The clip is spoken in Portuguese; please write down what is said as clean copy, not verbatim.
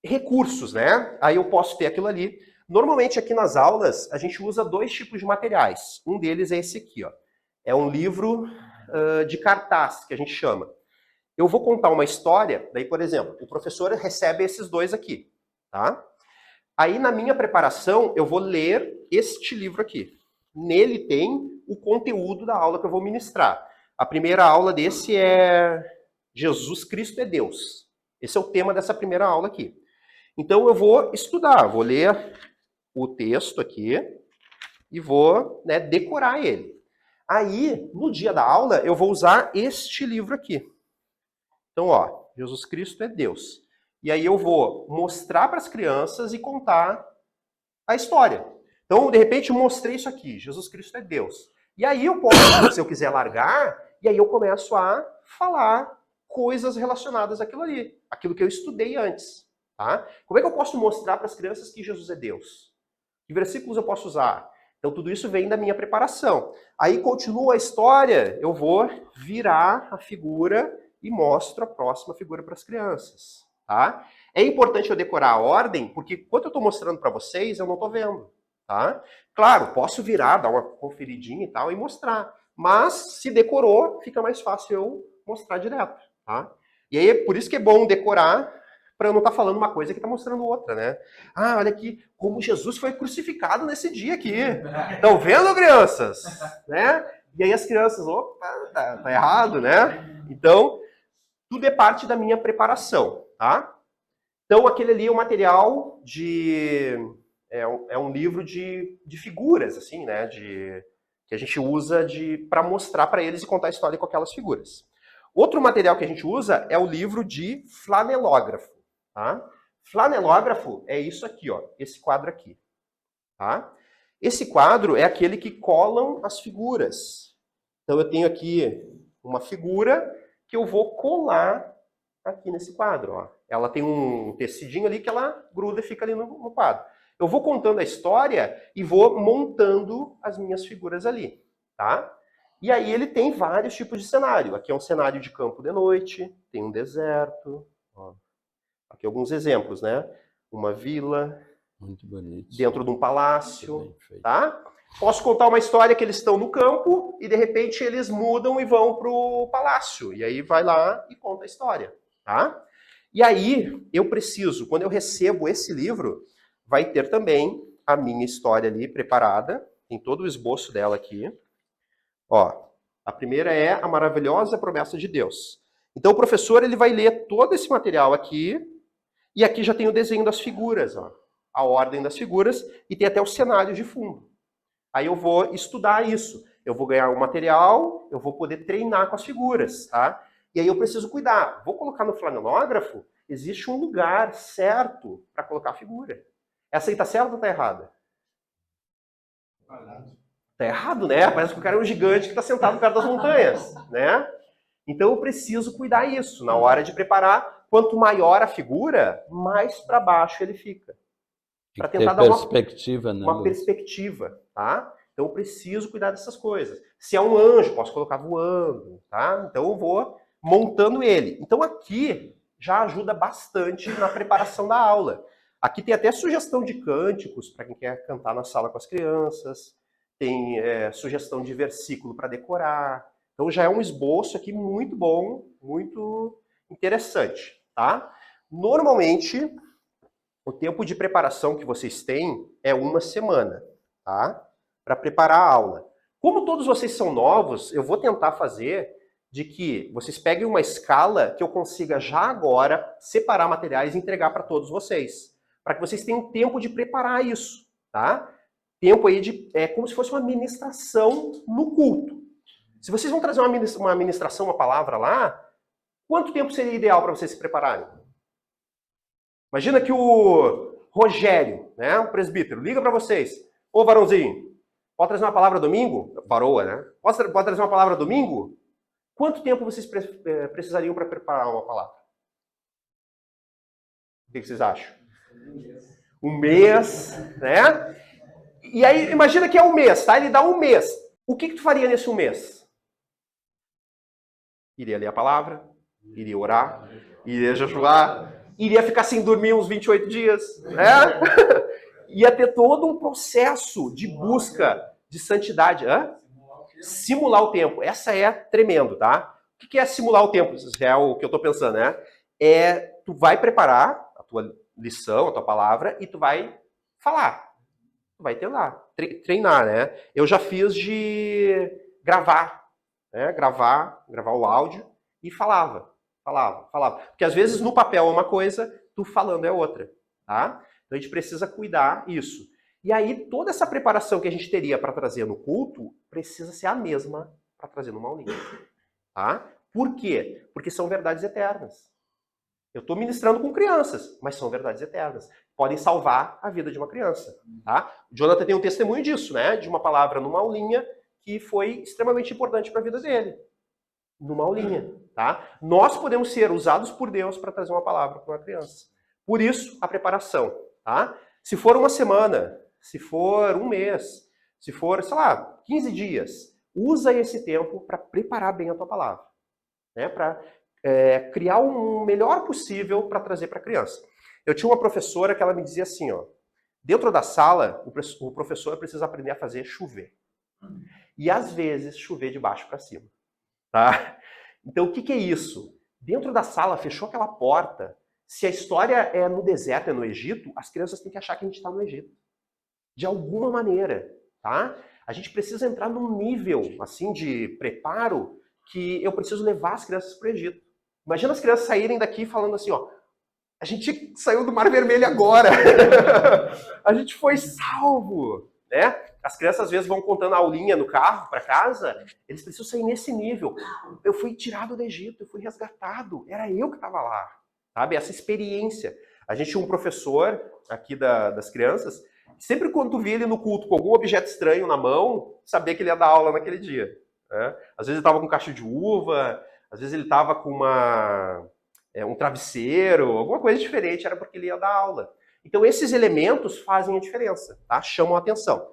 recursos, né? Aí eu posso ter aquilo ali. Normalmente aqui nas aulas a gente usa 2 tipos de materiais. Um deles é esse aqui, ó. É um livro de cartaz, que a gente chama. Eu vou contar uma história, daí, por exemplo, o professor recebe esses 2 aqui, tá? Aí na minha preparação eu vou ler este livro aqui. Nele tem o conteúdo da aula que eu vou ministrar. A primeira aula desse é Jesus Cristo é Deus. Esse é o tema dessa primeira aula aqui. Então eu vou estudar, vou ler o texto aqui e vou, né, decorar ele. Aí, no dia da aula, eu vou usar este livro aqui. Então, ó, Jesus Cristo é Deus. E aí eu vou mostrar para as crianças e contar a história. Então, de repente, eu mostrei isso aqui, Jesus Cristo é Deus. E aí eu posso, se eu quiser largar, e aí eu começo a falar coisas relacionadas àquilo ali, aquilo que eu estudei antes. Tá? Como é que eu posso mostrar para as crianças que Jesus é Deus? Que versículos eu posso usar? Então tudo isso vem da minha preparação. Aí continua a história, eu vou virar a figura e mostro a próxima figura para as crianças. Tá? É importante eu decorar a ordem, porque enquanto eu estou mostrando para vocês, eu não estou vendo. Tá? Claro, posso virar, dar uma conferidinha e tal e mostrar. Mas se decorou, fica mais fácil eu mostrar direto. Tá? E aí, por isso que é bom decorar, para eu não estar falando uma coisa que está mostrando outra, né? Ah, olha aqui, como Jesus foi crucificado nesse dia aqui. Estão vendo, crianças? Né? E aí as crianças, opa, tá errado, né? Então, tudo é parte da minha preparação, tá? Então, aquele ali é um material de... É um livro de figuras, assim, né? Que a gente usa para mostrar para eles e contar a história com aquelas figuras. Outro material que a gente usa é o livro de flanelógrafo. Tá? Flanelógrafo é isso aqui, ó, esse quadro aqui. Tá? Esse quadro é aquele que colam as figuras. Então eu tenho aqui uma figura que eu vou colar aqui nesse quadro. Ó. Ela tem um tecidinho ali que ela gruda e fica ali no quadro. Eu vou contando a história e vou montando as minhas figuras ali. Tá? E aí ele tem vários tipos de cenário. Aqui é um cenário de campo de noite, tem um deserto, ó. Aqui alguns exemplos, né? Uma vila, muito bonito, dentro de um palácio, tá? Posso contar uma história que eles estão no campo e de repente eles mudam e vão para o palácio. E aí vai lá e conta a história, tá? E aí eu preciso, quando eu recebo esse livro, vai ter também a minha história ali preparada. Tem todo o esboço dela aqui. Ó, a primeira é a maravilhosa promessa de Deus. Então o professor ele vai ler todo esse material aqui. E aqui já tem o desenho das figuras, ó, a ordem das figuras, e tem até o cenário de fundo. Aí eu vou estudar isso. Eu vou ganhar um material, eu vou poder treinar com as figuras, tá? E aí eu preciso cuidar. Vou colocar no flanelógrafo, existe um lugar certo para colocar a figura. Essa aí tá certa ou tá errada? Tá errado, né? Parece que o cara é um gigante que está sentado perto das montanhas, né? Então eu preciso cuidar isso. Na hora de preparar, quanto maior a figura, mais para baixo ele fica. Para tentar dar uma perspectiva, tá? Então eu preciso cuidar dessas coisas. Se é um anjo, posso colocar voando, tá? Então eu vou montando ele. Então aqui já ajuda bastante na preparação da aula. Aqui tem até sugestão de cânticos para quem quer cantar na sala com as crianças. Tem sugestão de versículo para decorar. Então já é um esboço aqui muito bom, muito interessante, tá? Normalmente, o tempo de preparação que vocês têm é 1 semana, tá? Para preparar a aula. Como todos vocês são novos, eu vou tentar fazer de que vocês peguem uma escala que eu consiga já agora separar materiais e entregar para todos vocês. Para que vocês tenham tempo de preparar isso, tá? Tempo aí é como se fosse uma ministração no culto. Se vocês vão trazer uma ministração, uma palavra lá, quanto tempo seria ideal para vocês se prepararem? Imagina que o Rogério, né, o presbítero, liga para vocês. Ô, varãozinho, pode trazer uma palavra domingo? Varoa, né? Pode trazer uma palavra domingo? Quanto tempo vocês precisariam para preparar uma palavra? O que vocês acham? Um mês, né? E aí, imagina que é um mês, tá? Ele dá um mês. O que tu faria nesse um mês? Iria ler a palavra, iria orar, iria jejuar, Iria ficar sem dormir uns 28 dias, né? Ia ter todo um processo de busca de santidade. Hã? Simular o tempo. Essa é tremendo, tá? O que é simular o tempo? Isso é o que eu tô pensando, né? Tu vai preparar a tua lição, a tua palavra, e tu vai falar. Tu vai treinar, né? Eu já fiz de gravar, né? Gravar o áudio e falava. Porque às vezes no papel é uma coisa, tu falando é outra, tá? Então a gente precisa cuidar isso. E aí toda essa preparação que a gente teria para trazer no culto precisa ser a mesma para trazer numa aulinha, tá? Por quê? Porque são verdades eternas. Eu estou ministrando com crianças, mas são verdades eternas. Podem salvar a vida de uma criança, tá? O Jonathan tem um testemunho disso, né? De uma palavra numa aulinha que foi extremamente importante para a vida dele. Numa aulinha, tá? Nós podemos ser usados por Deus para trazer uma palavra para uma criança. Por isso, a preparação, tá? Se for uma semana, se for um mês, se for, sei lá, 15 dias, usa esse tempo para preparar bem a tua palavra, né? Para criar o melhor possível para trazer para a criança. Eu tinha uma professora que ela me dizia assim, ó, dentro da sala, o professor precisa aprender a fazer chover. E às vezes chover de baixo para cima. Tá? Então, o que é isso? Dentro da sala, fechou aquela porta. Se a história é no deserto, é no Egito, as crianças têm que achar que a gente está no Egito. De alguma maneira, tá? A gente precisa entrar num nível, assim, de preparo que eu preciso levar as crianças para o Egito. Imagina as crianças saírem daqui falando assim, ó, a gente saiu do Mar Vermelho agora. A gente foi salvo, né? As crianças às vezes vão contando a aulinha no carro para casa, eles precisam sair nesse nível. Eu fui tirado do Egito, eu fui resgatado, era eu que estava lá, sabe? Essa experiência. A gente tinha um professor aqui das crianças, sempre quando tu via ele no culto com algum objeto estranho na mão, sabia que ele ia dar aula naquele dia. Né? Às vezes ele estava com um cacho de uva, às vezes ele estava com um travesseiro, alguma coisa diferente, era porque ele ia dar aula. Então esses elementos fazem a diferença, tá? Chamam a atenção.